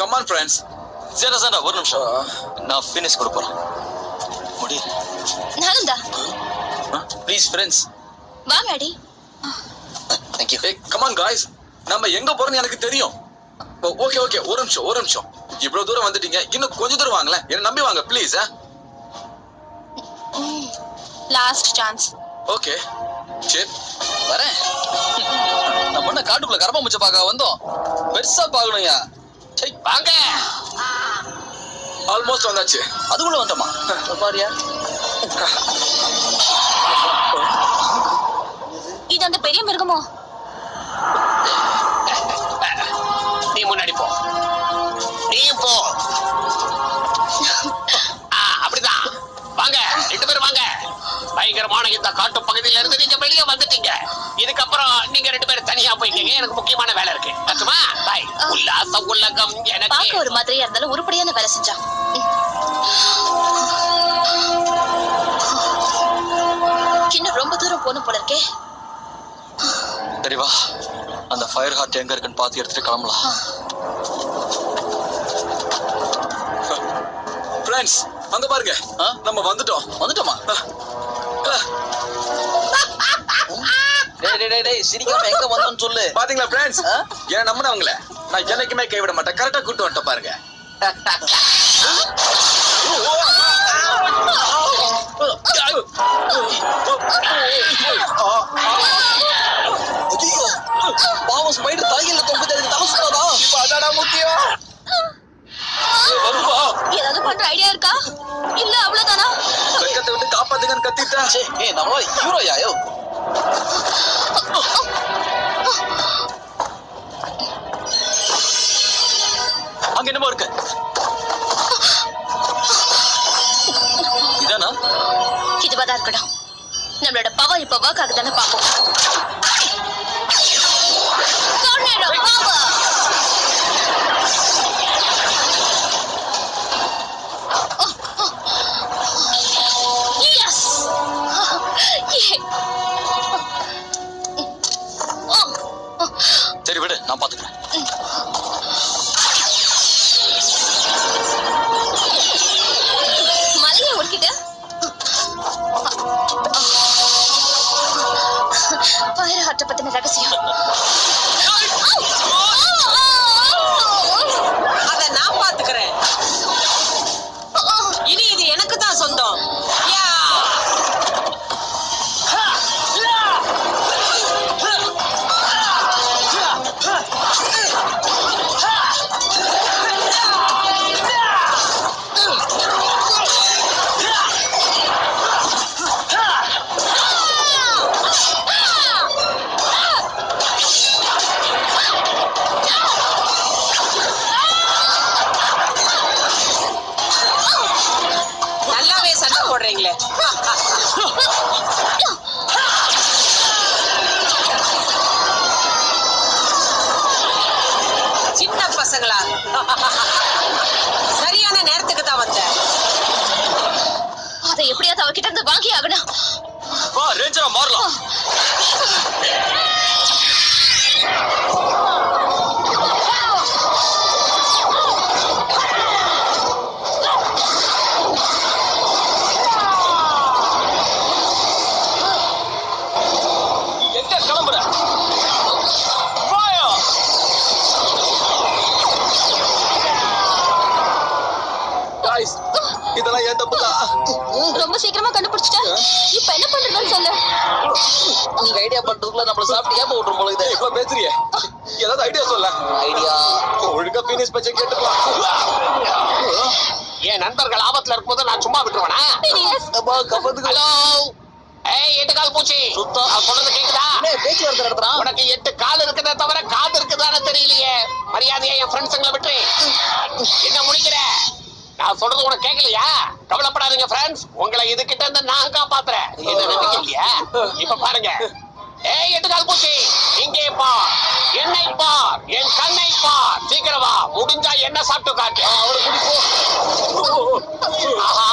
Come on friends. சரி sir ஒரு நிமிஷம் நான் ஃபினிஷ் கொடுக்க போறேன். முடி நானும்தா. ப்ளீஸ் ஃப்ரெண்ட்ஸ் வா மேடி. Thank you. ஏய் கம் ஆன் गाइस, நம்ம எங்க போறோம்னு எனக்கு தெரியும். ஓகே ஓகே ஒரு நிமிஷம். இவ்வளவு தூரம் வந்துட்டீங்க, இன்னும் கொஞ்ச தூரம் வாங்களேன். என்ன நம்பி வாங்க ப்ளீஸ். Last chance. ஓகே சரி வரேன். நம்ம என்ன காட்டுக்குள்ள கரப்பா முச்ச பார்க்க வந்தோம், பெருசா பார்க்கணும்யா. சரி வாங்க. ஆல்மோஸ்ட் வந்தாச்சு. அதுக்குள்ள வந்துட்டோமா பாரியா? இது அந்த பெரிய மிருகமோ? நீ முன்னாடி போ, நீ போ. அப்படிதான் வாங்க, 2 பேரும் வாங்க. பயங்கரமான இந்த காட்டு பகுதியில இருந்து நீங்க வெளியே வந்துட்டீங்க. இதுக்கப்புறம் நீங்க 2 பேரும் தனியா போய்க்கீங்க. எனக்கு முக்கியமான வேலை இருக்கு. பத்துமா? பாய். உல்லாச உலகம் எனக்கு பார்க்க ஒரு மாதிரியா இருந்தாலும் உருப்படியான வேலை செஞ்சா. இன்னும் ரொம்ப தூரம் போகணும் போல இருக்கே. சரி வா, அந்த ஃபயர் ஹார்ட் எங்க இருக்குன்னு பார்த்து எடுத்துட்டு கிளம்பலாம். ஃப்ரெண்ட்ஸ் அங்க பாருங்க, நம்ம வந்துட்டோமா? டேய் சிரிக்காம எங்க வந்தோம்னு சொல்லு. பாத்தீங்களா ஃப்ரெண்ட்ஸ், ஏன் நம்பினவங்கள நான் என்னைக்குமே கைவிட மாட்டேன். கரெக்டா கூட்டு வந்துட்டேன் பாருங்க. பாவம் ஸ்பைடர் தலையில தொங்குது, அதுக்கு தலை சுத்தாதா? இப்ப அதாடா முக்கியம். வருவா, ஏதாவது பண்ற ஐடியா இருக்கா? இல்ல அவ்வளவுதானா? வெக்கத்தை விட்டு காப்பாத்துங்கன்னு கத்திட்டேன். ஏய் நம்மள ஹீரோயா? யோ அங்க என்னமோ இருக்கு. இதானா? இதுவாதான் இருக்கணும். நம்மளோட பவர் இப்ப ஒர்க் ஆகுதானே பாப்போம். Tornado power. Yes. சரி விடு, நான் பாத்துக்கிறேன். மலையை உருக்கிட்டு ஃபயர் ஹார்ட் பத்தின ரகசியம். அத நான் பாத்துக்கிறேன். இனி இது எனக்கு தான் சொந்தம். நல்லாவே சண்டை போடுறீங்களே. சின்ன பசங்களா? சரியான நேரத்துக்கு தான் வந்தேன். அதை எப்படியாவது அவகிட்ட இருந்து வாங்கி ஆகணும். வா ரேஞ்சரா மாறலாம். எங்க கிளம்புற? வாயா. Guys, இதெல்லாம் ஏன் தப்பு தான். ரொம்ப சீக்கிரமா கண்டுபிடிச்சிட்டேன். இப்ப என்ன பண்றதுன்னு சொல்லு. உங்க ஐடியா பண்றதுக்குள்ள நம்மள சாப்பிட்டு ஏப்ப விட்டுரும் போல இது. இப்ப பேசுறியே, ஏதாவது ஐடியா சொல்ல. ஐடியா ஒழுங்கா பீனிஸ் பச்சை கேட்டுக்கலாம். என் நண்பர்கள் ஆபத்துல இருக்கும்போது நான் சும்மா விட்டுருவேனா? ஹலோ, ஏய் 8 கால் பூச்சி, சுத்தம். நான் சொல்றது கேக்குதா? பேச்சு வார்த்தை நடத்துறான். உனக்கு 8 கால் இருக்குதே தவிர காது இருக்குதானே தெரியலையே. மரியாதையா என் ஃப்ரெண்ட்ஸுங்களை விட்டு என்ன முடிக்கிற? நான் சொல்றது உனக்கு கேட்கலையா? கவலைப்படாதீங்க ஃப்ரெண்ட்ஸ், உங்களை இது கிட்ட இருந்து நான் காப்பாத்துறேன். என்ன நம்பிக்கை இல்லையா? இப்ப பாருங்க. ஏய் 8 கால் பூச்சி, இங்கே பார், என்னை பார், என் கண்ணை பார். சீக்கிரம் வா, முடிஞ்சா என்ன சாப்பிட்டு காட்டு. அவரை கூட்டிட்டு போ. ஆஹா,